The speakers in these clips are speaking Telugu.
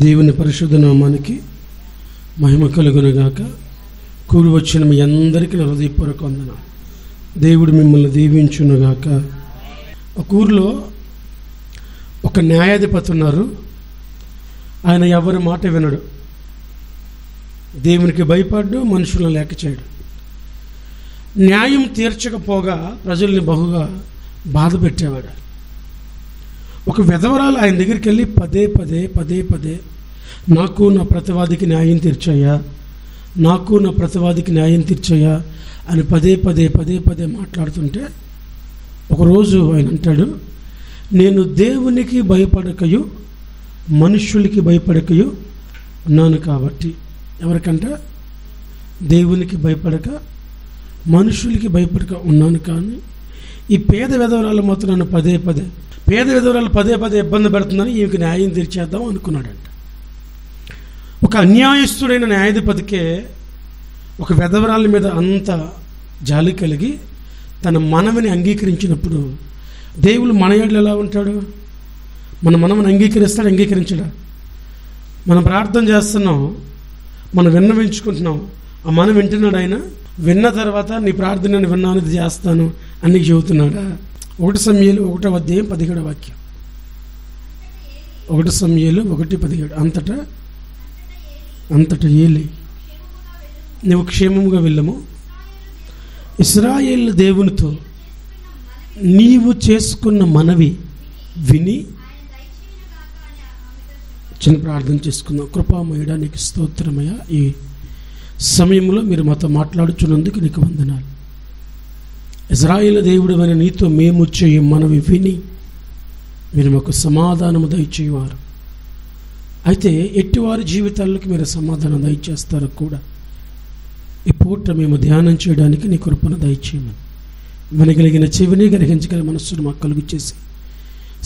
దేవుని పరిశుద్ధ నామానికి మహిమ కలుగునుగాక. కూడి వచ్చిన మీ అందరికీ నా హృదయపూర్వక వందనాలు. దేవుడు మిమ్మల్ని దీవించునుగాక. ఒక ఊరిలో ఒక న్యాయాధిపతి ఉన్నారు. ఆయన ఎవరి మాట వినడు, దేవునికి భయపడ్డు, మనుషులను లెక్క చేయడు. న్యాయం తీర్చకపోగా ప్రజల్ని బహుగా బాధ పెట్టేవాడు. ఒక విధవరాలు ఆయన దగ్గరికి వెళ్ళి పదే పదే నాకు నా ప్రతివాదికి న్యాయం తీర్చయ్యా, నాకు నా ప్రతివాదికి న్యాయం తీర్చయ్యా అని పదే మాట్లాడుతుంటే ఒకరోజు ఆయన అంటాడు, నేను దేవునికి భయపడకయు మనుష్యులకి భయపడకయు ఉన్నాను కాబట్టి. ఎవరికంట? దేవునికి భయపడక మనుషులకి భయపడక ఉన్నాను. కానీ ఈ పేద విధవరాలు మాత్రం నన్ను పేద విధవరాలు పదే ఇబ్బంది పెడుతుందని ఈమెకి న్యాయం తీర్చేద్దాం అనుకున్నాడంట. ఒక అన్యాయస్తుడైన న్యాయాధిపతికే ఒక విధవరాల మీద అంత జాలి కలిగి తన మనవిని అంగీకరించినప్పుడు దేవుడు మన ఎడల ఎలా ఉంటాడు? మన మనవిని అంగీకరిస్తాడు, అంగీకరించడా? మనం ప్రార్థన చేస్తున్నాం, మనం విన్నవించుకుంటున్నాం, ఆ మనం వింటున్నాడు. ఆయన విన్న తర్వాత నీ ప్రార్థనని విన్నాను, ఇది చేస్తాను అని చెబుతున్నాడా? 1 సమూయేలు 1:17 వాక్యం. 1 సమూయేలు 1:17. అంతటా ఏలి నువ్వు క్షేమముగా వెళ్ళము, ఇశ్రాయేలు దేవునితో నీవు చేసుకున్న మనవి విని. చిన్న ప్రార్థన చేసుకుందాం. కృపామయుడా, నీకు స్తోత్రమయ్యా. ఈ సమయంలో మీరు మాతో మాట్లాడుచున్నందుకు నీకు వందనాలు. ఇశ్రాయేలు దేవుడు అని నీతో మేము చేయ మనవి విని మీరు మాకు సమాధానము దయచేవారు. అయితే ఎట్టివారి జీవితాల్లోకి మీరు సమాధానం దయచేస్తారు కూడా. ఈ పూట మేము ధ్యానం చేయడానికి నీ కృపను దయచేయమని, వినగలిగిన చెవిని గ్రహించగల మనస్సును మాకు కలుగు చేసి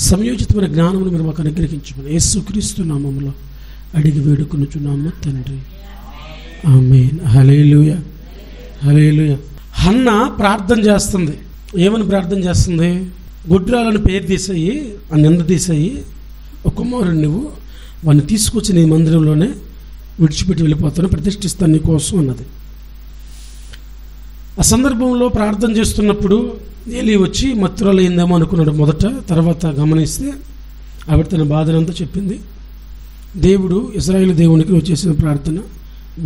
సమయోచితమైన జ్ఞానమును మీరు మాకు అనుగ్రహించమని యేసుక్రీస్తు నామములో అడిగి వేడుకొనుచున్నాము తండ్రి, ఆమేన్. హల్లెలూయా, హల్లెలూయా. హన్న ప్రార్థన చేస్తుంది. ఏమని ప్రార్థన చేస్తుంది? గుడ్రాలను పేరు తీసేయి, ఆ నింద తీసేయి, ఒక కుమారుడు నువ్వు వాడిని తీసుకొచ్చి నీ మందిరంలోనే విడిచిపెట్టి వెళ్ళిపోతాను, ప్రతిష్ఠిస్తాను నీ కోసం అన్నది. ఆ సందర్భంలో ప్రార్థన చేస్తున్నప్పుడు ఏలీ వచ్చి మత్తురాలు అయిందేమో అనుకున్నాడు మొదట. తర్వాత గమనిస్తే ఆవిడ తన బాధనంతా చెప్పింది. దేవుడు ఇశ్రాయేలు దేవునికి నువ్వు చేసిన ప్రార్థన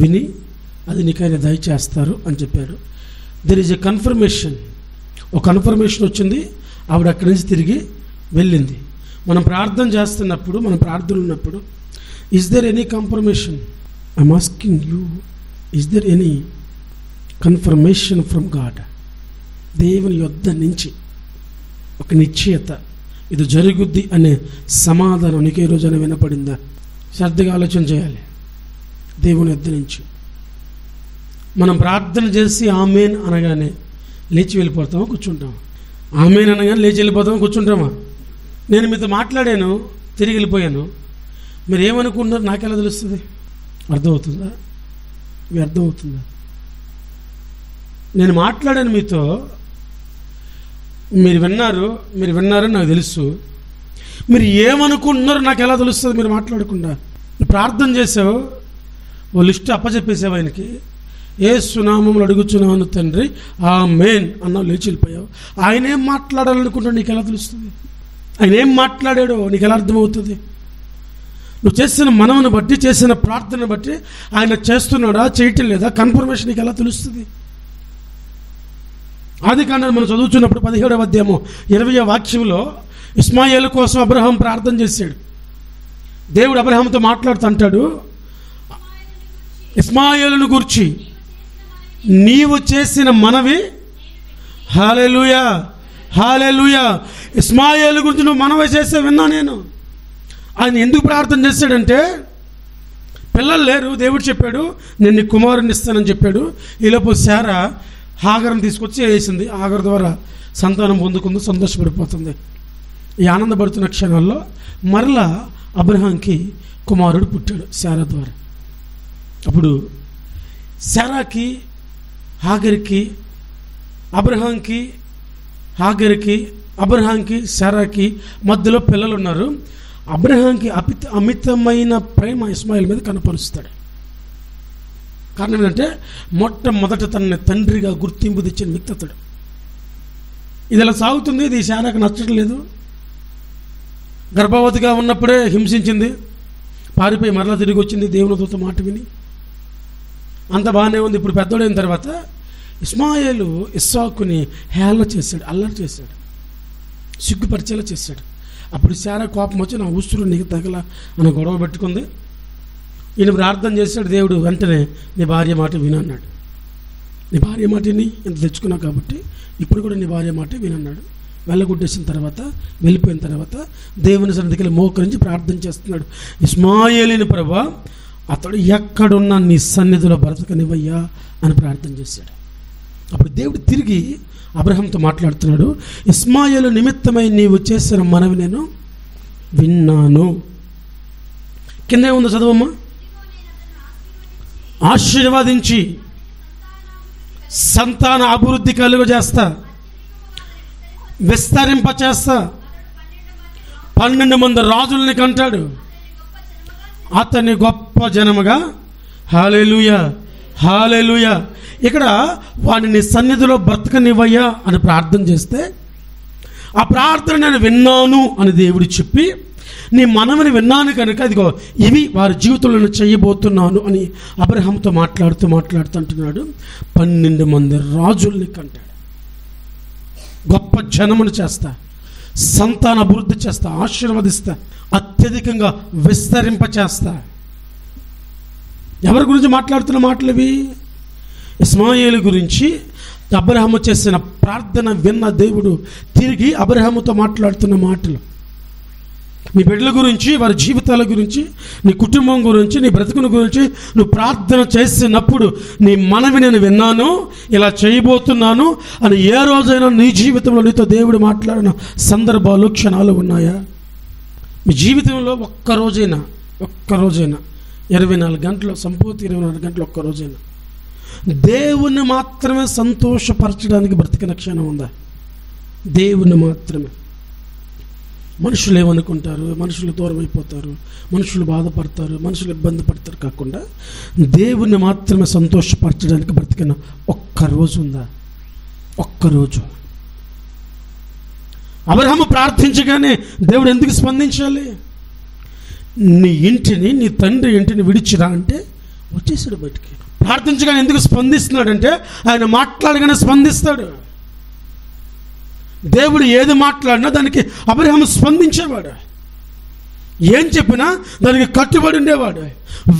విని అది నీకైనా దయచేస్తారు అని చెప్పాడు. There is a confirmation. ఒక కన్ఫర్మేషన్ వచ్చింది. ఆవిడ అక్కడి నుంచి తిరిగి వెళ్ళింది. మనం ప్రార్థన చేస్తున్నప్పుడు, మన ప్రార్థనలు ఉన్నప్పుడు, is there any confirmation? I'm asking you, is there any confirmation from God? దేవుని యొద్ద నుంచి ఒక నిశ్చయత, ఇది జరుగుద్ది అనే సమాధానం నీకు ఏ రోజైనా వినపడిందా? శ్రద్ధగా ఆలోచన చేయాలి. దేవుని యొద్ద నుంచి మనం ప్రార్థన చేసి ఆమేన్ అనగానే లేచి వెళ్ళిపోతామా, కూర్చుంటామా? ఆమేన్ అనగానే లేచి వెళ్ళిపోతామా, కూర్చుంటామా? నేను మీతో మాట్లాడాను, తిరిగి వెళ్ళిపోయాను, మీరు ఏమనుకుంటున్నారు నాకెలా తెలుస్తుంది? అర్థమవుతుందా? ఇవి అర్థమవుతుందా? నేను మాట్లాడాను మీతో, మీరు విన్నారని నాకు తెలుసు. మీరు ఏమనుకుంటున్నారో నాకు ఎలా తెలుస్తుంది? మీరు మాట్లాడకుండా ప్రార్థన చేసావు, ఓ లిస్ట్ అప్పచెప్పేసావు ఆయనకి. యేసు నామములో అడుగుచున్నాను తండ్రి, ఆమేన్ అన్నావు, లేచి వెళ్ళిపోయావు. ఆయన ఏం మాట్లాడాలనుకుంటాడు నీకు ఎలా తెలుస్తుంది? ఆయన ఏం మాట్లాడాడో నీకు ఎలా అర్థమవుతుంది? నువ్వు చేసిన మనవుని బట్టి, చేసిన ప్రార్థన బట్టి ఆయన చేస్తున్నాడా చేయటం లేదా కన్ఫర్మేషన్ నీకు ఎలా తెలుస్తుంది? ఆదికాండం మనం చదువుతున్నప్పుడు 17వ అధ్యాయము 20వ వాక్యంలో ఇస్మాయేలు కోసం అబ్రహాం ప్రార్థన చేశాడు. దేవుడు అబ్రహాంతో మాట్లాడుతుంటాడు, ఇస్మాయేలును గూర్చి నీవు చేసిన మనవి. హల్లెలూయా, హల్లెలూయా. ఇస్మాయేలు గురించి నువ్వు మనవి చేస్తే విన్నా నేను. ఆయన ఎందుకు ప్రార్థన చేశాడంటే, పిల్లలు లేరు, దేవుడు చెప్పాడు నేను నీ కుమారుని ఇస్తానని చెప్పాడు. ఈలోపు శారా హాగర్ని తీసుకొచ్చి వేసింది. హాగర్ ద్వారా సంతానం పొందుకుంది, సంతోషపడిపోతుంది. ఈ ఆనందపడుతున్న క్షణాల్లో మరలా అబ్రహాంకి కుమారుడు పుట్టాడు శారా ద్వారా. అప్పుడు శారాకి, హాగర్కి, అబ్రహాంకి, శారాకి మధ్యలో పిల్లలు ఉన్నారు. అబ్రహాంకి అమితమైన ప్రేమ ఇస్మాయిల్ మీద కనపరుస్తాడు. కారణం ఏంటంటే మొట్టమొదట తనని తండ్రిగా గుర్తింపు తెచ్చిన వ్యక్తి అతడు. ఇది ఇలా సాగుతుంది. ఇది శారాకు నచ్చట్లేదు. గర్భవతిగా ఉన్నప్పుడే హింసించింది, పారిపోయి మరలా తిరిగి వచ్చింది దేవుని దూత మాట విని. అంత బాగానే ఉంది. ఇప్పుడు పెద్దోడైన తర్వాత ఇస్మాయిలు ఇస్సాకుని హేళన చేశాడు, అల్లరి చేశాడు, సిగ్గుపరిచేలా చేశాడు. అప్పుడు శారా కోపం వచ్చి నా ఉసురు నీకు తగల అని గొడవ పెట్టుకుంది. ఈయన ప్రార్థన చేశాడు. దేవుడు వెంటనే నీ భార్య మాట వినన్నాడు. నీ భార్య మాటని ఇంత తెచ్చుకున్నావు కాబట్టి ఇప్పుడు కూడా నీ భార్య మాట వినన్నాడు. వెళ్ళగొట్టేసిన తర్వాత వెళ్ళిపోయిన తర్వాత దేవుని సన్నిధికి వెళ్ళి మోకరించి ప్రార్థన చేస్తున్నాడు. ఇస్మాయిలుని ప్రభువా, అతడు ఎక్కడున్నా నీ సన్నిధిలో బ్రతకనివయ్యా అని ప్రార్థన చేశాడు. అప్పుడు దేవుడు తిరిగి అబ్రహాంతో మాట్లాడుతున్నాడు. ఇస్మాయిలు నిమిత్తమై నీవు చేసిన మనవి నేను విన్నాను. కింద ఏముందో చదవమ్మా. ఆశీర్వదించి సంతాన అభివృద్ధి కలుగజేస్తా, విస్తరింపచేస్తా, 12 మంది రాజుల్ని కంటాడు, అతని గొప్ప జనముగా. హల్లెలూయా, హల్లెలూయా. ఇక్కడ వాడిని సన్నిధిలో బ్రతకనివ్వయ్యా అని ప్రార్థన చేస్తే ఆ ప్రార్థన నేను విన్నాను అని దేవుడు చెప్పి, నీ మనవిని విన్నాను కనుక ఇదిగో ఇవి వారి జీవితంలో చేయబోతున్నాను అని అబ్రహాంతో మాట్లాడుతుంటున్నాడు. 12 మంది రాజుల్ని కంటాడు, గొప్ప జనమును చేస్తా, సంతాన అభివృద్ధి చేస్తా, ఆశీర్వదిస్తా, అత్యధికంగా విస్తరింపచేస్తా. ఎవరి గురించి మాట్లాడుతున్న మాటలు ఇవి? ఇస్మాయిలు గురించి. అబ్రహాము చేసిన ప్రార్థన విన్న దేవుడు తిరిగి అబ్రహాముతో మాట్లాడుతున్న మాటలు. నీ బిడ్డల గురించి, వారి జీవితాల గురించి, నీ కుటుంబం గురించి, నీ బ్రతుకుని గురించి నువ్వు ప్రార్థన చేసినప్పుడు నీ మనవి నేను విన్నాను, ఇలా చేయబోతున్నాను అని ఏ రోజైనా నీ జీవితంలో నీతో దేవుడు మాట్లాడిన సందర్భాలు, క్షణాలు ఉన్నాయా? మీ జీవితంలో ఒక్కరోజైనా 24 గంటలు, సంపూర్తి 24 గంటలు ఒక్కరోజైనా దేవుణ్ణి మాత్రమే సంతోషపరచడానికి బ్రతికిన క్షణం ఉందా? దేవుణ్ణి మాత్రమే. మనుషులు ఏమనుకుంటారు, మనుషులు దూరం అయిపోతారు, మనుషులు బాధపడతారు, మనుషులు ఇబ్బంది పడతారు కాకుండా దేవుణ్ణి మాత్రమే సంతోషపరచడానికి బ్రతికిన ఒక్కరోజు ఉందా? ఒక్కరోజు. అబ్రహాము ప్రార్థించగానే దేవుడు ఎందుకు స్పందించాలి? నీ ఇంటిని, నీ తండ్రి ఇంటిని విడిచిరా అంటే వచ్చేసాడు బయటికి. ప్రార్థించగానే ఎందుకు స్పందిస్తున్నాడంటే ఆయన మాట్లాడగానే స్పందిస్తాడు. దేవుడు ఏది మాట్లాడినా దానికి అబ్రహాము స్పందించేవాడు. ఏం చెప్పినా దానికి కట్టుబడి ఉండేవాడు.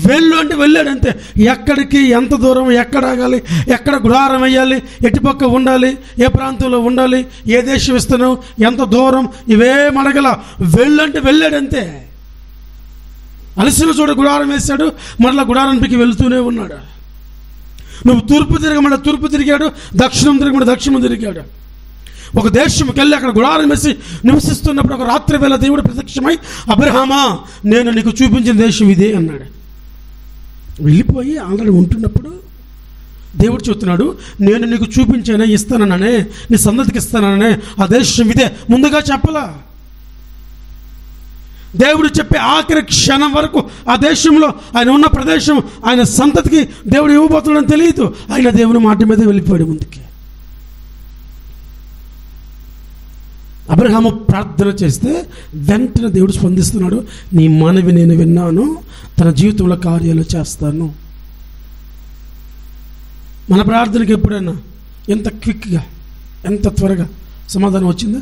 వెళ్ళు అంటే వెళ్ళాడు అంతే. ఎక్కడికి, ఎంత దూరం, ఎక్కడ ఆగాలి, ఎక్కడ గుడారం వేయాలి, ఎటుపక్క ఉండాలి, ఏ ప్రాంతంలో ఉండాలి, ఏ దేశం ఇస్తున్నావు, ఎంత దూరం, ఇవేం అడగల. వెళ్ళు అంటే వెళ్ళాడు అంతే. అలసిన చోట గుడారం వేశాడు, మరలా గుడారానికి వెళ్తూనే ఉన్నాడు. నువ్వు తూర్పు తిరగమని తూర్పు తిరిగాడు, దక్షిణం తిరగమని దక్షిణం తిరిగాడు. ఒక దేశంకి వెళ్ళి అక్కడ గుడారం వేసి నివసిస్తున్నప్పుడు ఒక రాత్రి వేళ దేవుడు ప్రత్యక్షమై, అబ్రహామా, నేను నీకు చూపించిన దేశం ఇదే అన్నాడు. వెళ్ళిపోయి ఆల్రెడీ ఉంటున్నప్పుడు దేవుడు చెబుతున్నాడు, నేను నీకు చూపించానే, ఇస్తాననే, నీ సంతతికి ఇస్తాననే ఆ దేశం ఇదే. ముందుగా చెప్పలా. దేవుడు చెప్పే ఆఖరి క్షణం వరకు ఆ దేశంలో, ఆయన ఉన్న ప్రదేశం, ఆయన సంతతికి దేవుడు ఇవ్వబోతున్నాడని తెలియదు. ఆయన దేవుని మాట మీద వెళ్ళిపోయాడు ముందుకి. అబ్రహాము ప్రార్థన చేస్తే వెంటనే దేవుడు స్పందిస్తున్నాడు. నీ మనవి నేను విన్నాను, తన జీవితంలో కార్యాలు చేస్తాను. మన ప్రార్థనకి ఎప్పుడైనా ఎంత క్విక్గా, ఎంత త్వరగా సమాధానం వచ్చిందా?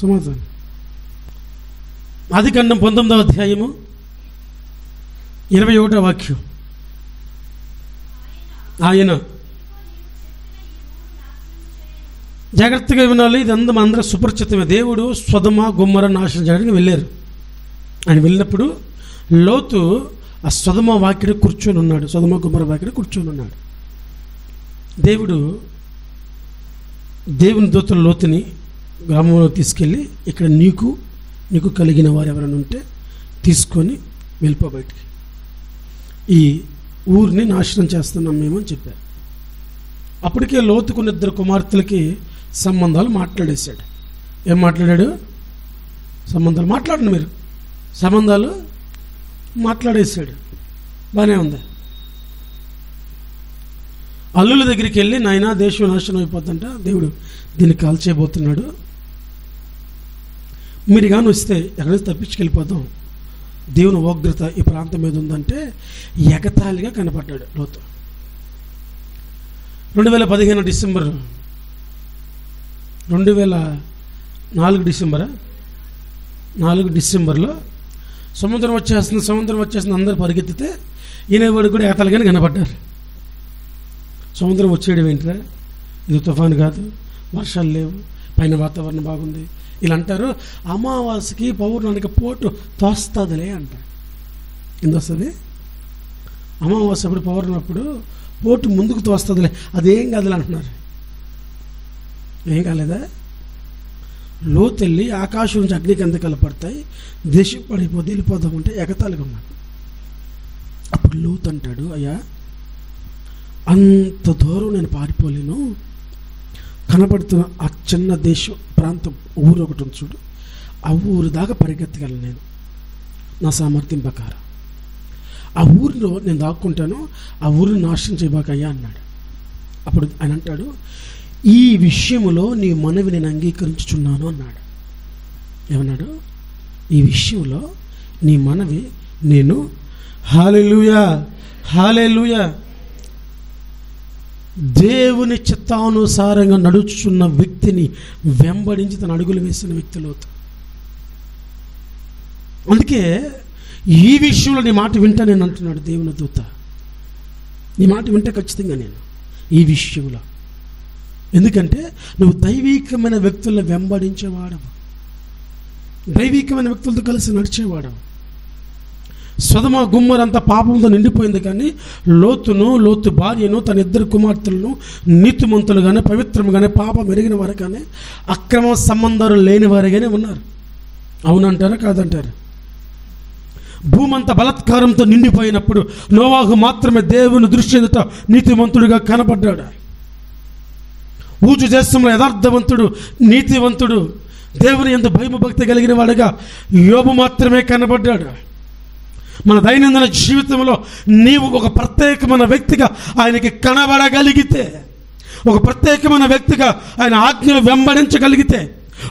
సమాధానం. ఆదికాండం 19వ అధ్యాయము 21వ వాక్యం. ఆయన, జాగ్రత్తగా వినాలి, ఇది అందరూ సుపరిచితమే. దేవుడు సొదొమ గొమొర్రా నాశనం చేయడానికి వెళ్ళారు. ఆయన వెళ్ళినప్పుడు లోతు ఆ సొదొమ వాకిట కూర్చొని ఉన్నాడు, సొదొమ గొమొర్రా వాకిట కూర్చొని ఉన్నాడు. దేవుని దూతలు లోతుని గ్రామంలో తీసుకెళ్ళి, ఇక్కడ నీకు కలిగిన వారు ఎవరైనా ఉంటే తీసుకొని వెళ్ళిపో బయటికి, ఈ ఊరిని నాశనం చేస్తున్నాం మేము అని చెప్పారు. అప్పటికే లోతుకున్న 2 కుమార్తెలకి సంబంధాలు మాట్లాడేశాడు. ఏం మాట్లాడాడు? సంబంధాలు మాట్లాడండి మీరు. సంబంధాలు మాట్లాడేశాడు, బాగానే ఉంది. అల్లుల దగ్గరికి వెళ్ళి, నాయనా దేశం నాశనం అయిపోతుందంట, దేవుడు దీన్ని కాల్చేయబోతున్నాడు, మీరు కానీ వస్తే ఎక్కడి నుంచి తప్పించుకెళ్ళిపోతాం, దేవుని ఉగ్రత ఈ ప్రాంతం మీద ఉందంటే ఎగతాళిగా కనపడ్డాడు లోతు. 2015 డిసెంబర్ 2004 4 డిసెంబర్లో సముద్రం వచ్చేస్తుంది అందరూ పరిగెత్తితే ఈయన వాడు కూడా ఎగతాళిగానే కనపడ్డారు. సముద్రం వచ్చేయడం ఏంటిరా, ఇది తుఫాను కాదు, వర్షాలు లేవు, పైన వాతావరణం బాగుంది, ఇలా అంటారు. అమావాస్యకి పౌర్ణానికి పోటు తోస్తుందిలే అంటారు. ఎందుకు వస్తుంది? అమావాస్య అప్పుడు పౌర్ణప్పుడు పోటు ముందుకు తోస్తుందిలే, అదేం కాదులే అంటున్నారు. ఏం కాలేదా? లోతెళ్ళి ఆకాశం నుంచి అగ్నికందకాలు పడతాయి, దేశం పడిపోతే వెళ్ళిపోదామంటే ఎగతాళిగా ఉన్నాడు. అప్పుడు లోతు అంటాడు, అయ్యా అంత దూరం నేను పారిపోలేను, కనపడుతున్న ఆ చిన్న దేశం ప్రాంతం ఊరు ఒకటి ఉంది చూడు, ఆ ఊరు దాకా పరిగెత్తగలను నేను నా సామర్థ్యం ప్రకారం. ఆ ఊరిలో నేను దాక్కుంటాను, ఆ ఊరిని నాశనం చేయబాకయ్యా అన్నాడు. అప్పుడు ఆయన అంటాడు, ఈ విషయంలో నీ మనవి నేను అంగీకరించుచున్నాను అన్నాడు. ఏమన్నాడు? ఈ విషయంలో నీ మనవి నేను హల్లెలూయా హల్లెలూయా దేవుని చిత్తానుసారంగా నడుచుచున్న వ్యక్తిని వెంబడించి తన అడుగులు వేసిన వ్యక్తిలో. అందుకే ఈ విషయంలో నీ మాట వింటా నేను అంటున్నాడు దేవుని దూత. నీ మాట వింటే ఖచ్చితంగా నేను ఈ విషయంలో, ఎందుకంటే నువ్వు దైవికమైన వ్యక్తులను వెంబడించేవాడవు, దైవికమైన వ్యక్తులతో కలిసి నడిచేవాడవు. సొదొమ గుమ్మరంతా పాపంతో నిండిపోయింది, కానీ లోతు భార్యను తన 2 కుమార్తెలను నీతిమంతులుగానే పవిత్రముగానే పాపం ఎరిగిన వారు కానీ అక్రమ సంబంధాలు లేని వారిగానే ఉన్నారు. అవునంటారా కాదంటారా? భూమంతా బలాత్కారంతో నిండిపోయినప్పుడు నోవాహు మాత్రమే దేవుని దృష్టి ఎదుట నీతిమంతుడిగా కనపడ్డాడు. ఊజు దేశంలో యథార్థవంతుడు, నీతివంతుడు, దేవుని యందు భయభక్తి కలిగిన వాడుగా యోబు మాత్రమే కనబడ్డాడు. మన దైనందిన జీవితంలో నీవు ఒక ప్రత్యేకమైన వ్యక్తిగా ఆయనకి కనబడగలిగితే, ఒక ప్రత్యేకమైన వ్యక్తిగా ఆయన ఆజ్ఞలు వెంబడించగలిగితే,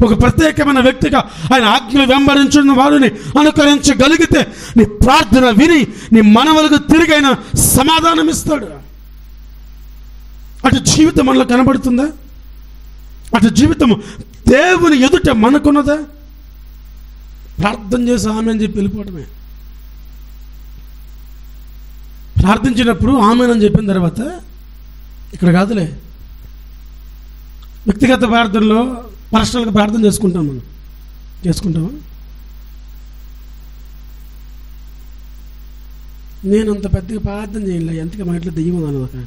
ఒక ప్రత్యేకమైన వ్యక్తిగా ఆయన ఆజ్ఞలు వెంబడించిన వారిని అనుకరించగలిగితే, నీ ప్రార్థన విని నీ మనవలకు తిరిగైన సమాధానం ఇస్తాడు. అటు జీవితం మనలో కనబడుతుందా? అటు జీవితం దేవుని ఎదుట మనకున్నదా? ప్రార్థన చేసి ఆమె అని చెప్పి వెళ్ళిపోవడమే. ప్రార్థించినప్పుడు ఆమెనని చెప్పిన తర్వాత ఇక్కడ కాదులే, వ్యక్తిగత ప్రార్థనలో పర్సనల్గా ప్రార్థన చేసుకుంటాం. మనం చేసుకుంటామా? నేను అంత పెద్దగా ప్రార్థన చేయలే, ఎంతగా మా ఇంట్లో దెయ్యం ఉందన్న ఒక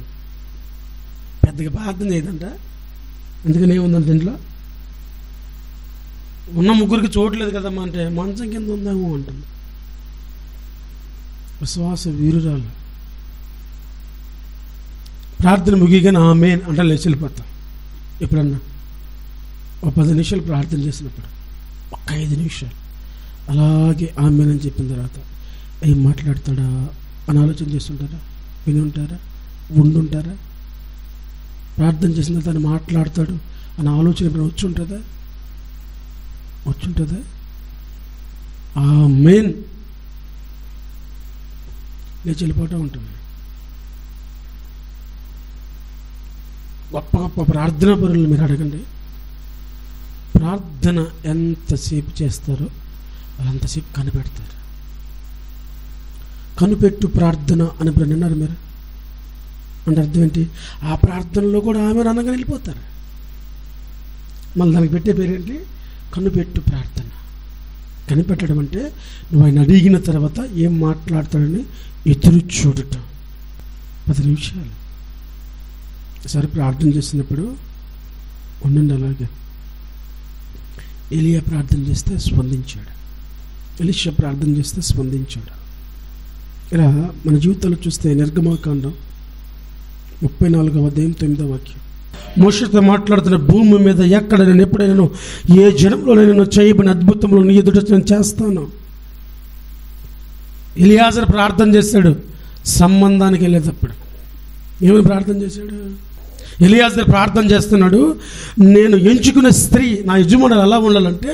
పెద్దగా ప్రార్థన చేయదంట, అందుకని ఏముందంట ఇంట్లో ఉన్న ముగ్గురికి చూడలేదు కదమ్మా అంటే మంచం కింద ఉందేమో అంటుంది. విశ్వాస వీరురాలు. ప్రార్థన ముగిగానే ఆమేన్ అంటే లేచి వెళ్ళిపోతాం. ఎప్పుడన్నా ఒక 10 నిమిషాలు ప్రార్థన చేసినప్పుడు ఒక 5 నిమిషాలు అలాగే ఆమేన్ అని చెప్పిన తర్వాత ఏం మాట్లాడతాడా అని ఆలోచన చేస్తుంటారా? వినుంటారా? ఉండుంటారా? ప్రార్థన చేసిన తర్వాత మాట్లాడతాడు అని ఆలోచన ఎప్పుడు వచ్చుంటుందా? ఆమేన్ లేచి వెళ్ళిపోతూ ఉంటుంది. గొప్ప గొప్ప ప్రార్థనా పరులు మీరు అడగండి, ప్రార్థన ఎంతసేపు చేస్తారో అంతసేపు కనిపెడతారు. కనిపెట్టు ప్రార్థన అని ఇప్పుడు విన్నారు మీరు అంటే అర్థం ఏంటి? ఆ ప్రార్థనలో కూడా ఆమె అనగానే వెళ్ళిపోతారు. మళ్ళీ దానికి పెట్టే పేరేంటి? కనిపెట్టు ప్రార్థన. కనిపెట్టడం అంటే నువ్వు ఆయన అడిగిన తర్వాత ఏం మాట్లాడతాడని ఎదురు చూడటం. 10 నిమిషాలు సరే ప్రార్థన చేసినప్పుడు ఉండండి అలాగే. ఎలియా ప్రార్థన చేస్తే స్పందించాడు, ఎలీషా ప్రార్థన చేస్తే స్పందించాడు. ఇలా మన జీవితంలో చూస్తే నిర్గమాకాండం 34వ అధ్యాయం 9వ వాక్యం, మోషేతో మాట్లాడుతున్న భూమి మీద ఎక్కడ నేను ఎప్పుడైనా ఏ జనంలో నేను చేయబడిన అద్భుతంలో నీ ఎదుట నేను చేస్తాను. ఎలియాజరు ప్రార్థన చేశాడు సంబంధానికి వెళ్ళేటప్పుడు. ఏమని ప్రార్థన చేశాడు? ఎలియాజరు ప్రార్థన చేస్తున్నాడు, నేను ఎంచుకున్న స్త్రీ నా యజమానులు ఎలా ఉండాలంటే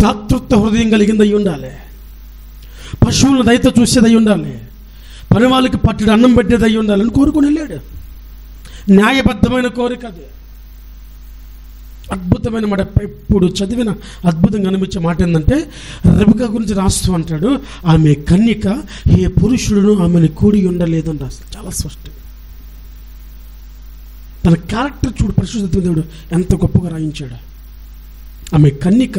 దాతృత్వ హృదయం కలిగింది అయి ఉండాలి, పశువులను దయతో చూసేది అయి ఉండాలి, పని వాళ్ళకి పట్టడి అన్నం పెట్టేది అయి ఉండాలని కోరుకుని వెళ్ళాడు. న్యాయబద్ధమైన కోరిక అది. అద్భుతమైన మాట. ఇప్పుడు చదివిన అద్భుతంగా అనిపించే మాట ఏంటంటే, రెబెకా గురించి రాస్తూ అంటాడు, ఆమె కన్యక, ఏ పురుషుడును ఆమెను కూడి ఉండలేదు అని రాస్తాడు. చాలా స్పష్టంగా తన క్యారెక్టర్ చూడు, పరిశుద్ధ దేవుడు ఎంత గొప్పగా రాయించాడు. ఆమె కన్యక,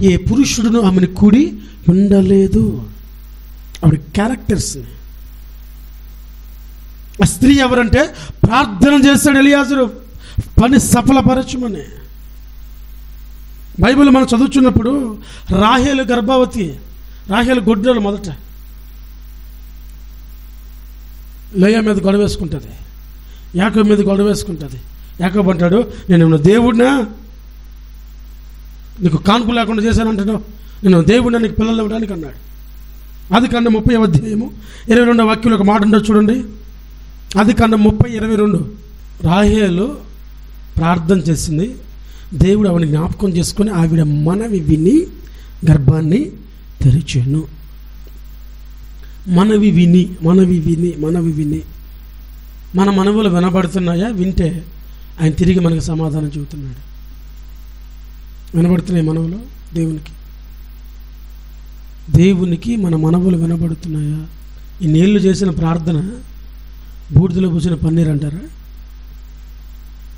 ఏ పురుషుడును ఆమెను కూడి ఉండలేదు. ఆవిడ క్యారెక్టర్స్ని. ఆ స్త్రీ ఎవరంటే ప్రార్థన చేశాడు ఎలియాజరు పని సఫలపరచమని. బైబిల్ మనం చదువుతున్నప్పుడు రాహేలు గర్భవతి, రాహేలు గొడ్డలు మొదట లేయా మీద గొడవ వేసుకుంటుంది, యాకోబు మీద గొడవ వేసుకుంటుంది. యాకోబు అంటాడు, నేను దేవుడినా, నీకు కాన్పు లేకుండా చేశానంటాడు, నేను దేవుడినా నీకు పిల్లలు ఇవ్వడానికి అన్నాడు. ఆదికాండం 30వ అధ్యాయము 22వ వాక్యంలో ఒక మాట ఉండదు చూడండి. ఆదికాండం 30:22. రాహేలు ప్రార్థన చేసింది, దేవుడు ఆవిడ జ్ఞాపకం చేసుకొని ఆవిడ మనవి విని గర్భాన్ని తెరిచాను. మనవి విని మన మనవులు వినబడుతున్నాయా? వింటే ఆయన తిరిగి మనకు సమాధానం చెబుతున్నాడు. వినబడుతున్నాయి మనవులు దేవునికి మన మనవులు వినబడుతున్నాయా? ఈ నీళ్లు చేసిన ప్రార్థన బూడిదలో పూసిన పన్నీర్ అంటారా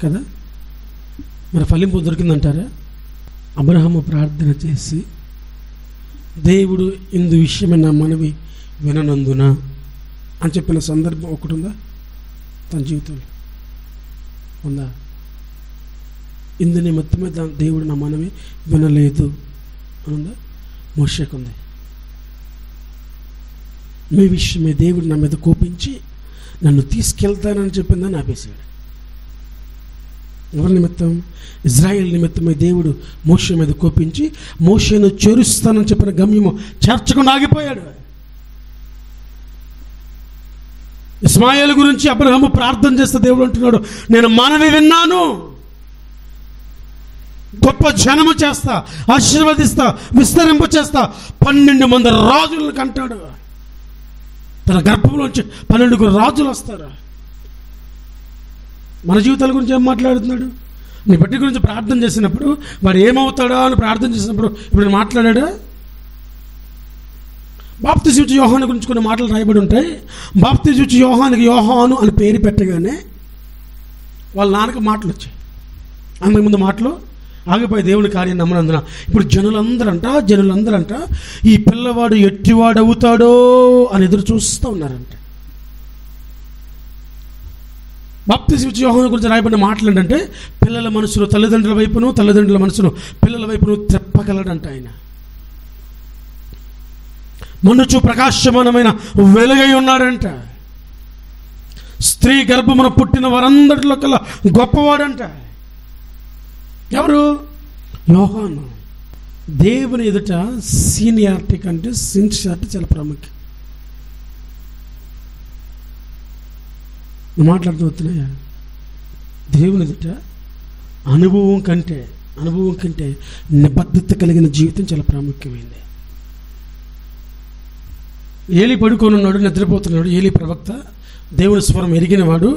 కదా? మరి ఫలింపు దొరికిందంటారా? అబ్రహాము ప్రార్థన చేసి దేవుడు ఇందు విషయమే నా మనవి విననందున అని చెప్పిన సందర్భం ఒకటి ఉందా తన జీవితంలో? ఉందా? ఇందు నిమిత్తమే దేవుడు నా మనవి వినలేదు అనుందా? మోషేకు ఉంది. మీ విషయమే దేవుడు నా మీద కోపించి నన్ను తీసుకెళ్తానని చెప్పిందని ఆపేశాడు. ఎవరి నిమిత్తం? ఇజ్రాయేల్ నిమిత్తమే దేవుడు మోషే మీద కోపించి మోషేను చేరుస్తానని చెప్పిన గమ్యము చేర్చకుండా ఆగిపోయాడు. ఇస్మాయేలు గురించి అబ్రహాము ప్రార్థన చేస్తే దేవుడు అంటున్నాడు, నేను మనవి విన్నాను, గొప్ప జనము చేస్తా, ఆశీర్వదిస్తా, విస్తరింప చేస్తా, 12 మంది రాజులను కంటాడు. తన గర్భంలోంచి 12 రాజులు వస్తారు. మన జీవితాల గురించి ఏం మాట్లాడుతున్నాడు? నీ బిడ్డ గురించి ప్రార్థన చేసినప్పుడు వాడు ఏమవుతాడా అని ప్రార్థన చేసినప్పుడు ఇప్పుడు నేను మాట్లాడా? బాప్తిసం ఇచ్చే యోహాను గురించి కొన్ని మాటలు రాయబడి ఉంటాయి. బాప్తిసం ఇచ్చే యోహానికి యోహాను అని పేరు పెట్టగానే వాళ్ళ నాన్నకి మాటలు వచ్చాయి. అంతకుముందు మాటలు ఆగిపోయి దేవుని కార్యం నమ్మనందున ఇప్పుడు జనులందరంట ఈ పిల్లవాడు ఎట్టివాడు అవుతాడో అని ఎదురు చూస్తూ ఉన్నారంట. బాప్తిసం ఇచ్చే యోహాను గురించి రాయబడిన మాటలు ఏంటంటే, పిల్లల మనసును తల్లిదండ్రుల వైపును, తల్లిదండ్రుల మనసును పిల్లల వైపును తిప్పగలడంట ఆయన. మనుచు ప్రకాశమానమైన వెలుగై ఉన్నాడంట. స్త్రీ గర్భమున పుట్టిన వారందరిలో కల్లా గొప్పవాడంట. ఎవరు? యోహాను. దేవుని ఎదుట సీనియారిటీ కంటే సిన్సియారిటీ చాలా ప్రాముఖ్యం. మాట్లాడుతున్నాయా? దేవుని ఎదుట అనుభవం కంటే నిబద్ధత కలిగిన జీవితం చాలా ప్రాముఖ్యమైంది. ఏలి పడుకొని ఉన్నాడు, నిద్రపోతున్నాడు. ఏలి ప్రవక్త, దేవుని స్వరం ఎరిగినవాడు,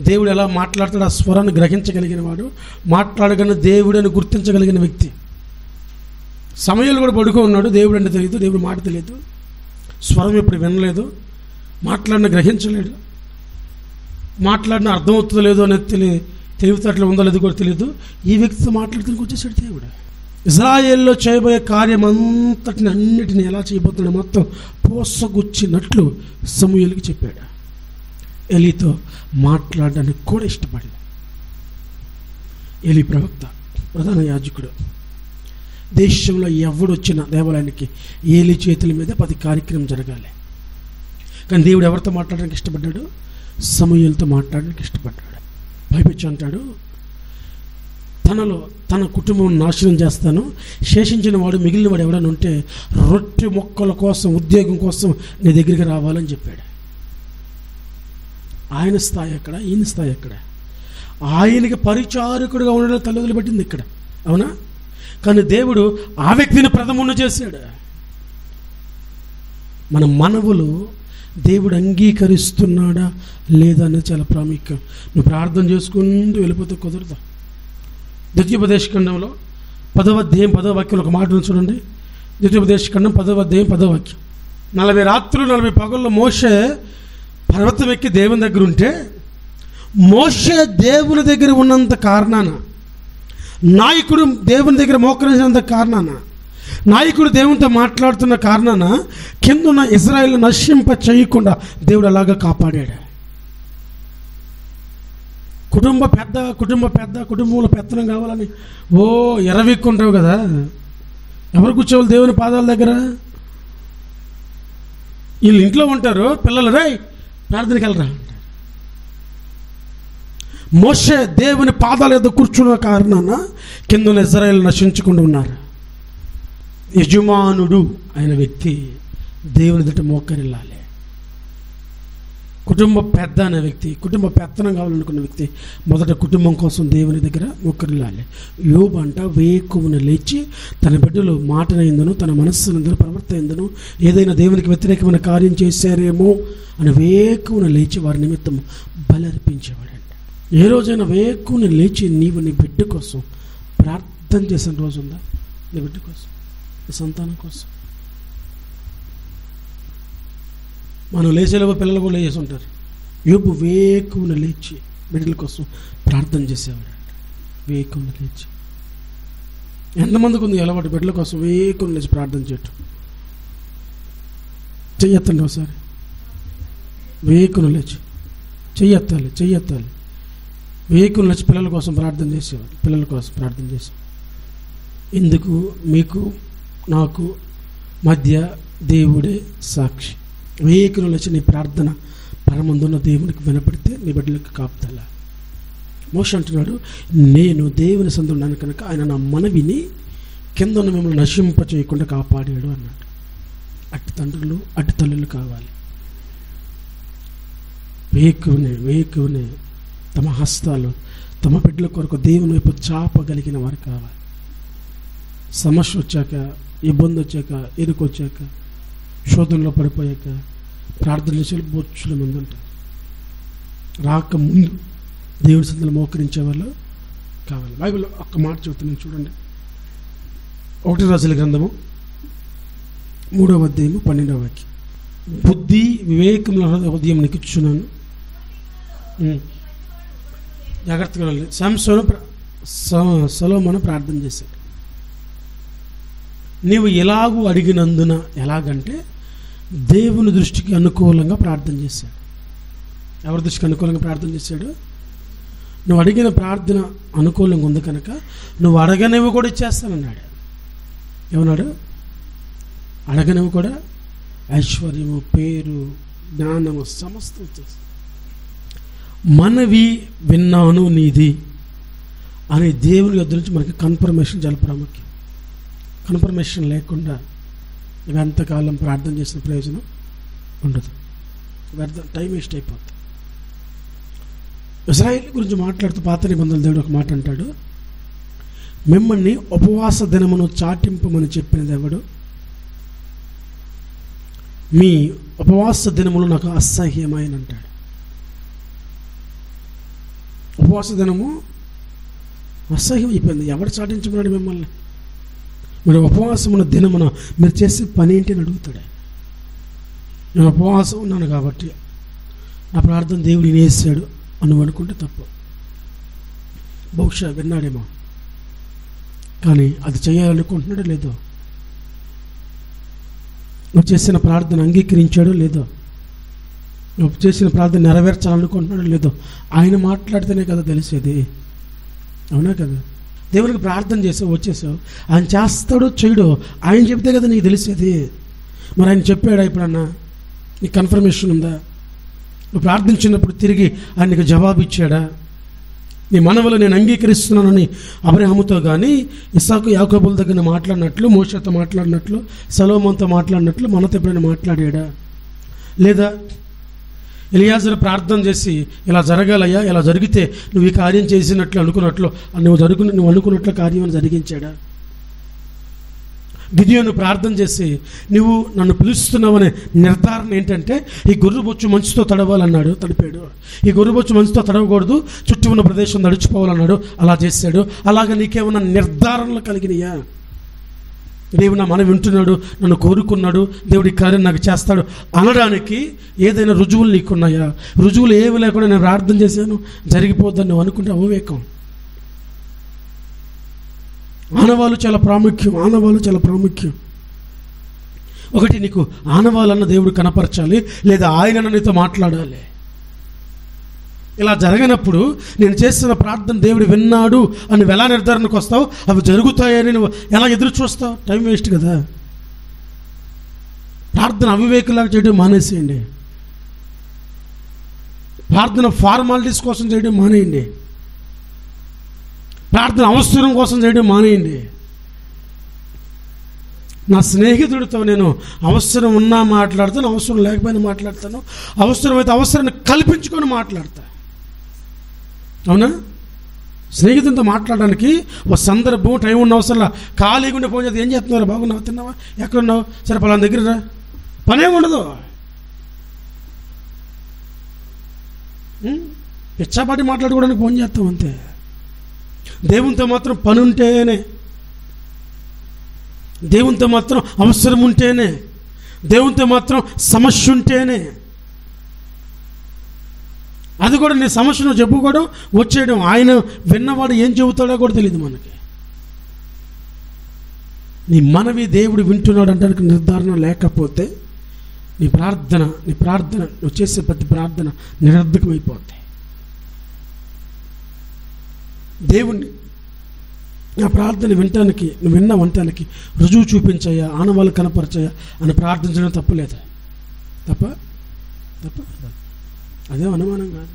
దేవుడు ఎలా మాట్లాడతాడు ఆ స్వరాన్ని గ్రహించగలిగినవాడు, మాట్లాడగానే దేవుడని గుర్తించగలిగిన వ్యక్తి. సమయాలు కూడా పడుకో ఉన్నాడు. దేవుడు అంటే తెలియదు, దేవుడు మాట తెలియదు, స్వరం ఎప్పుడు వినలేదు, మాట్లాడిన గ్రహించలేడు, మాట్లాడిన అర్థమవుతుందో లేదో అనేది తెలివితేటలు ఉందో లేదో కూడా తెలియదు. ఈ వ్యక్తితో మాట్లాడుతూ వచ్చేసాడు దేవుడు. ఇజ్రాయేల్లో చేయబోయే కార్యం అన్నిటిని ఎలా చేయబోతున్నాడు మొత్తం పోసగుచ్చినట్లు సమూయేలుకి చెప్పాడు. ఎలీతో మాట్లాడడానికి కూడా ఇష్టపడలేదు. ఎలీ ప్రవక్త, ప్రధాన యాజకుడు. దేశంలో ఎవడొచ్చినా దేవాలయానికి ఏలీ చేతుల మీద 10 కార్యక్రమం జరగాలి. కానీ దేవుడు ఎవరితో మాట్లాడడానికి ఇష్టపడ్డాడు? సమూయేలుతో మాట్లాడడానికి ఇష్టపడ్డాడు. పైపెచ్చి అంటాడు, తన కుటుంబం నాశనం చేస్తాను, శేషించిన వాడు మిగిలిన వాడు ఎవడైనా ఉంటే రొట్టె మొక్కల కోసం, ఉద్యోగం కోసం నీ దగ్గరికి రావాలని చెప్పాడు. ఆయన స్థాయి ఎక్కడ, ఈయన స్థాయి ఎక్కడ? ఆయనకి పరిచారకుడుగా ఉండడం తల్లిదండ్రులు పెట్టింది ఇక్కడ, అవునా? కానీ దేవుడు ఆ వ్యక్తిని ప్రథమును చేశాడు. మన మనవులు దేవుడు అంగీకరిస్తున్నాడా లేదా అనేది చాలా ప్రాముఖ్యం. నువ్వు ప్రార్థన చేసుకుంటూ వెళ్ళిపోతే కుదరదు. ద్వితీయోపదేశఖండంలో 10వ అధ్యాయం 10వ వాక్యంలో ఒక మాట చూడండి. ద్వితీయోపదేశఖండం 10వ అధ్యాయం 10వ వాక్యం. 40 రాత్రులు 40 పగళ్ళు మోషే పర్వతం ఎక్కి దేవుని దగ్గర ఉంటే, మోషే దేవుని దగ్గర ఉన్నంత కారణాన, నాయకుడు దేవుని దగ్గర మోకరించినంత కారణాన, నాయకుడు దేవునితో మాట్లాడుతున్న కారణాన కిందున్న ఇశ్రాయేలు నశింప చేయకుండా దేవుడు అలాగా కాపాడాడు. కుటుంబంలో పెత్తనం కావాలని ఎరవిక్కుంటావు కదా. ఎవరు కూర్చోవాలి దేవుని పాదాల దగ్గర? వీళ్ళు ఇంట్లో ఉంటారు, పిల్లలు రే ప్రార్థనకి వెళ్ళరా అంటారు. మోషే దేవుని పాదాల మీద కూర్చున్న కారణాన కింద ఇశ్రాయేలు నశించకుండా ఉన్నారు. యజమానుడు అయిన వ్యక్తి దేవుని ఎదుట మోకరిల్లాలి. కుటుంబ పెద్ద అనే వ్యక్తి, కుటుంబ పెత్తనం కావాలనుకున్న వ్యక్తి మొదట కుటుంబం కోసం దేవుని దగ్గర మోకరిల్లాలి. యోబు అంట వేకువన లేచి తన బిడ్డలు మాటనైందను, తన మనస్సునందును, ప్రవర్తనందును ఏదైనా దేవునికి వ్యతిరేకమైన కార్యం చేశారేమో అని వేకువన లేచి వారి నిమిత్తం బలర్పించేవాడంట. ఏ రోజైనా వేకువన లేచి నీవు నీ బిడ్డ కోసం ప్రార్థన చేసిన రోజు ఉందా? నీ బిడ్డ కోసం, నీ సంతానం కోసం. మనం లేచేలోపు పిల్లలు కూడా లేచేసి ఉంటారు. యోబు వేకువన లేచి బిడ్డల కోసం ప్రార్థన చేసేవాడు. వేకువన లేచి, ఎంతమందికి ఉంది అలవాటు బిడ్డల కోసం వేకువన లేచి ప్రార్థన చేయటం? చెయ్యొత్తండి ఒకసారి. వేకువన లేచి చెయ్యెత్తాలి. వేకువన లేచి పిల్లల కోసం ప్రార్థన చేసేవాడు. పిల్లల కోసం ప్రార్థన చేసేవాడు. ఇందుకు మీకు నాకు మధ్య దేవుడే సాక్షి. వేకువన లేచి నీ ప్రార్థన పరమందున్న దేవునికి వినపడితే నీ బిడ్డలకు కాపుదల. మోషే అంటున్నాడు, నేను దేవుని సందున్నాను కనుక ఆయన నా మనవిని కింద ఉన్న మిమ్మల్ని నశింప చేయకుండా కాపాడాడు అన్నాడు. అట్టి తండ్రులు అట్టి తల్లులు కావాలి. వేకువనే తమ హస్తాలు తమ బిడ్డల కొరకు దేవుని వైపు చాపగలిగిన వారు కావాలి. సమస్య వచ్చాక, ఇబ్బంది వచ్చాక, ఎదుకొచ్చాక, శోధనలో పడిపోయాక ప్రార్థన చేసే బొచ్చుల మంది ఉంటారు. రాకముందు దేవుని సందులో మోకరించే వాళ్ళు కావాలి. బైబిల్లో ఒక్క మాట చెబుతున్నాను చూడండి. 1 రాజుల గ్రంథము 3వ అధ్యాయము 12వ వాక్యం. బుద్ధి వివేకముల హృదయం నీకు ఇచ్చున్నాను. జాగ్రత్తగా వెళ్ళి సొలొమోను ప్రార్థన చేశాడు. నీవు ఎలాగూ అడిగినందున, ఎలాగంటే దేవుని దృష్టికి అనుకూలంగా ప్రార్థన చేశాడు. ఎవరి దృష్టికి అనుకూలంగా ప్రార్థన చేశాడు? నువ్వు అడిగిన ప్రార్థన అనుకూలంగా ఉంది కనుక నువ్వు అడగనివి కూడా ఇచ్చేస్తానన్నాడు. ఏమన్నాడు? అడగనివి కూడా, ఐశ్వర్యము, పేరు, జ్ఞానము సమస్తం చేస్తాను. మనవి విన్నాను నీది అనే దేవుని యొద్ద నుంచి మనకి కన్ఫర్మేషన్ చాలా ప్రాముఖ్యం. కన్ఫర్మేషన్ లేకుండా ఇవి ఎంతకాలం ప్రార్థన చేసిన ప్రయోజనం ఉండదు. వ్యర్థం, టైం వేస్ట్ అయిపోతుంది. ఇశ్రాయేలు గురించి మాట్లాడుతూ పాత నిబంధనల దేవుడు ఒక మాట అంటాడు, మిమ్మల్ని ఉపవాస దినమును చాటింపమని చెప్పినది ఎవడు? మీ ఉపవాస దినములు నాకు అసహ్యమైన అంటాడు. ఉపవాస దినము అసహ్యం అయిపోయింది. ఎవడు చాటించమన్నాడు మిమ్మల్ని? మీరు ఉపవాసం ఉన్న దినమున మీరు చేసే పని ఏంటి అని అడుగుతాడు. నేను ఉపవాసం ఉన్నాను కాబట్టి నా ప్రార్థన దేవుడు వినేసాడు అని అనుకుంటే తప్పు. బహుశా విన్నాడేమో, కానీ అది చేయాలనుకుంటున్నాడో లేదో, నువ్వు చేసిన ప్రార్థన అంగీకరించాడో లేదో, నువ్వు చేసిన ప్రార్థన నెరవేర్చాలనుకుంటున్నాడో లేదో ఆయన మాట్లాడితేనే కదా తెలిసేది. అవునా కదా? దేవునికి ప్రార్థన చేసావు, వచ్చేసావు, ఆయన చేస్తాడో చేయడో ఆయన చెప్తే కదా నీకు తెలిసేది. మరి ఆయన చెప్పాడా ఎప్పుడన్నా? నీకు కన్ఫర్మేషన్ ఉందా? నువ్వు ప్రార్థించినప్పుడు తిరిగి ఆయన నీకు జవాబు ఇచ్చాడా? నీ మనవలు నేను అంగీకరిస్తున్నానని అబ్రహాముతో కానీ, ఇస్సాకు యాకోబుల దగ్గర మాట్లాడినట్లు, మోషేతో మాట్లాడినట్లు, సొలొమోనుతో మాట్లాడినట్లు మనతో ఎప్పుడైనా మాట్లాడాడా? లేదా ఎలియాజరు ప్రార్థన చేసి ఇలా జరగాలయ్యా, ఇలా జరిగితే నువ్వు ఈ కార్యం చేసినట్లు అనుకున్నట్లు నువ్వు అనుకున్నట్లు కార్యం జరిగించాడా? గిద్యోను ప్రార్థన చేసి నువ్వు నన్ను పిలుస్తున్నావనే నిర్ధారణ ఏంటంటే ఈ గొర్రెబొచ్చు మంచుతో తడవాలన్నాడు, తడిపాడు. ఈ గొర్రెబొచ్చు మంచుతో తడవకూడదు, చుట్టూ ఉన్న ప్రదేశం నడిచిపోవాలన్నాడు, అలా చేశాడు. అలాగే నీకేమన్నా నిర్ధారణలు కలిగినాయా? దేవుడు నా మనం వింటున్నాడు, నన్ను కోరుకున్నాడు, దేవుడి కార్యం నాకు చేస్తాడు అనడానికి ఏదైనా రుజువులు నీకున్నాయా? రుజువులు ఏమి లేకుండా నేను ప్రార్థన చేశాను జరిగిపోద్దని నువ్వు అనుకుంటే అవివేకం. ఆనవాళ్ళు చాలా ప్రాముఖ్యం. ఒకటి, నీకు ఆనవాళ్ళన్న దేవుడు కనపరచాలి, లేదా ఆయన నీతో మాట్లాడాలి. ఇలా జరగనప్పుడు నేను చేస్తున్న ప్రార్థన దేవుడు విన్నాడు అని ఎలా నిర్ధారణకు వస్తావు? అవి జరుగుతాయని నువ్వు ఎలా ఎదురు చూస్తావు? టైం వేస్ట్ కదా. ప్రార్థన అవివేకులాగా చేయడం మానేసేయండి. ప్రార్థన ఫార్మాలిటీస్ కోసం చేయడం మానేయండి. ప్రార్థన అవసరం కోసం చేయడం మానేయండి. నా స్నేహితుడితో నేను అవసరం ఉన్నా మాట్లాడతాను, అవసరం లేకపోయినా మాట్లాడతాను, అవసరమైతే అవసరాన్ని కల్పించుకొని మాట్లాడతా. అవునా? స్నేహితులతో మాట్లాడడానికి ఒక సందర్భం, టైం ఉన్న అవసరంలా ఖాళీగా ఉండే ఫోన్ చేస్తే ఏం చేస్తున్నారు, బాగున్నావా, తిన్నావా, ఎక్కడున్నావు, సరే పలానా దగ్గర రా, పనే ఉండదు. పిచ్చాపాటి మాట్లాడుకోవడానికి ఫోన్ చేస్తాం అంతే. దేవునితో మాత్రం పని ఉంటేనే, దేవునితో మాత్రం అవసరం ఉంటేనే, దేవునితో మాత్రం సమస్య ఉంటేనే, అది కూడా నీ సమస్యను చెప్పుకోవడం, వచ్చేయడం. ఆయన విన్నవాడు ఏం చెబుతాడో కూడా తెలియదు మనకి. నీ మనవి దేవుడు వింటున్నాడు అంటానికి నిర్ధారణ లేకపోతే నీ ప్రార్థన నువ్వు చేసే ప్రతి ప్రార్థన నిరర్ధకమైపోతాయి. దేవుణ్ణి నా ప్రార్థన వినటానికి, నువ్వు విన్న వంటానికి రుజువు చూపించయ్యా, ఆనవాళ్ళు కనపరచయ్యా అని ప్రార్థించడం తప్పులేదా? తప్ప అదేం అనుమానం కాదు.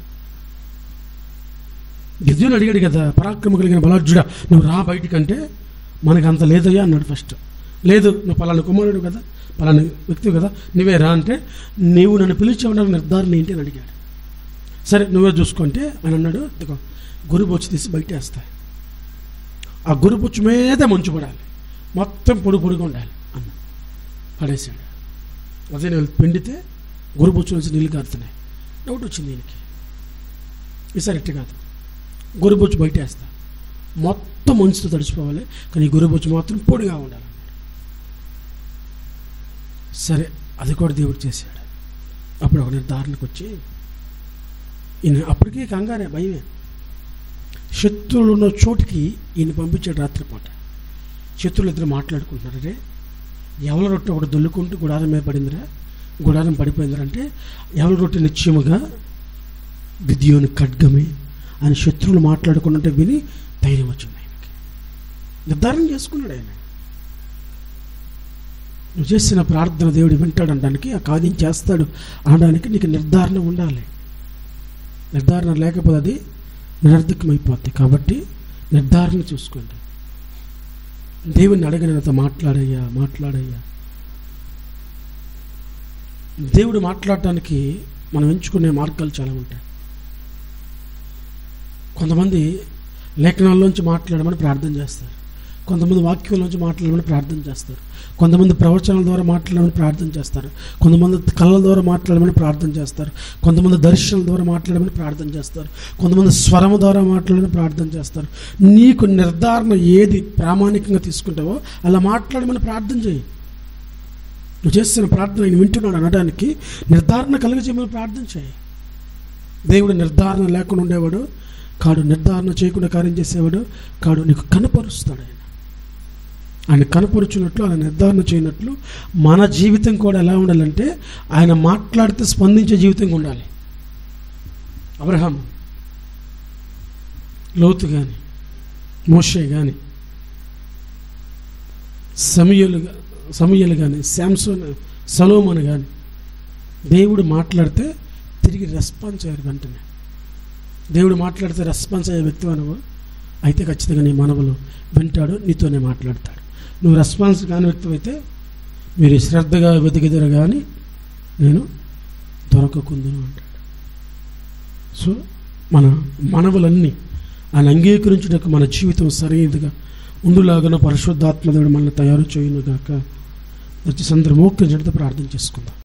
గిద్యోను అడిగాడు కదా, పరాక్రమ కలిగిన బలార్జుడా నువ్వు రా బయటికంటే, మనకు అంత లేదయ్యా అన్నాడు. ఫస్ట్ లేదు, నువ్వు పలానా కుమారుడు కదా, పలానా వ్యక్తి కదా, నువ్వే రా అంటే, నీవు నన్ను పిలిచేవడానికి నిర్ధారణ ఏంటి అని అడిగాడు. సరే నువ్వే చూసుకుంటే అని అన్నాడు. ఇదిగో గురుబొచ్చు తీసి బయటేస్తా, ఆ గురుబొచ్చు మీద మంచు పడాలి, మొత్తం పొడిగా ఉండాలి అన్న పడేసాడు. అదే నేను పిండితే గురుబొచ్చు నుంచి నీళ్ళు కారుతున్నాయి. డౌట్ వచ్చింది దీనికి, ఈసారి ఎట్టి కాదు, గురుబొచ్చు బయటేస్తా, మొత్తం మంచుతో తడిచిపోవాలి, కానీ ఈ గురుబొచ్చు మాత్రం పొడిగా ఉండాలి. సరే అది కూడా దేవుడు చేశాడు. అప్పుడు ఒక నిర్ధారణకు వచ్చి, ఈయన అప్పటికీ కంగారే, భయమే. శత్రువులు ఉన్న చోటికి ఈయన పంపించాడు రాత్రిపూట. శత్రువులు ఇద్దరు మాట్లాడుకుంటున్నారు, రే ఎవరి రొట్టె ఒకటి దొల్లుకుంటూ గుడారం మీద పడిందిరా, గుడారం పడిపోయిందిరా అంటే, ఎవరి రొట్టె నిశ్చయముగా గిద్యోను ఖడ్గమే అని శత్రువులు మాట్లాడుకున్నట్టే విని ధైర్యం వచ్చింది ఆయనకి. నిర్ధారణ చేసుకున్నాడు ఆయన. నువ్వు చేసిన ప్రార్థన దేవుడు వింటాడు అనడానికి, ఆ కార్యం చేస్తాడు అనడానికి నీకు నిర్ధారణ ఉండాలి. నిర్ధారణ లేకపోతే అది నిరర్ధకమైపోద్ది. కాబట్టి నిర్ధారణ చూసుకోండి. దేవుని అడగనంత మాట్లాడయ్యా. దేవుడు మాట్లాడటానికి మనం ఎంచుకునే మార్గాలు చాలా ఉంటాయి. కొంతమంది లేఖనాల్లోంచి మాట్లాడమని ప్రార్థన చేస్తారు, కొంతమంది వాక్యంలోంచి మాట్లాడమని ప్రార్థన చేస్తారు, కొంతమంది ప్రవచనాల ద్వారా మాట్లాడమని ప్రార్థన చేస్తారు, కొంతమంది కళ్ళ ద్వారా మాట్లాడమని ప్రార్థన చేస్తారు, కొంతమంది దర్శనాల ద్వారా మాట్లాడమని ప్రార్థన చేస్తారు, కొంతమంది స్వరము ద్వారా మాట్లాడమని ప్రార్థన చేస్తారు. నీకు నిర్ధారణ ఏది ప్రామాణికంగా తీసుకుంటావో అలా మాట్లాడమని ప్రార్థన చేయి. నువ్వు చేస్తున్న ప్రార్థన ఆయన వింటున్నాడు అనడానికి నిర్ధారణ కలిగజేయమని ప్రార్థన చేయి. దేవుడు నిర్ధారణ లేకుండా ఉండేవాడు కాడు, నిర్ధారణ చేయకుండా కార్యం చేసేవాడు కాడు. నీకు కనపరుస్తాడు ఆయన కనపరుచున్నట్లు, ఆయన నిర్ధారణ చేయనట్లు మన జీవితం కూడా ఎలా ఉండాలంటే, ఆయన మాట్లాడితే స్పందించే జీవితంగా ఉండాలి. అబ్రహాం, లోతు కానీ, మోషే కానీ, సమూయేలు కానీ, సొలొమోను కానీ దేవుడు మాట్లాడితే తిరిగి రెస్పాన్స్ అయ్యారు వెంటనే. దేవుడు మాట్లాడితే రెస్పాన్స్ అయ్యే వ్యక్తి నువ్వు అయితే ఖచ్చితంగా నీ మనవులు వింటాడు, నీతోనే మాట్లాడతాడు. నువ్వు రెస్పాన్స్ కాని వ్యక్తి అయితే మీరు శ్రద్ధగా వెతికిదరు కానీ నేను దొరకకుందును అంటాడు. సో మన మనవులన్నీ ఆయన అంగీకరించుటకు మన జీవితం సరైనదిగా ఉండులాగా పరిశుద్ధాత్మ దేవుడు మనల్ని తయారు చేయునుగాక. వచ్చి సందర్భం మోకరించి ప్రార్థన చేసుకుందాం.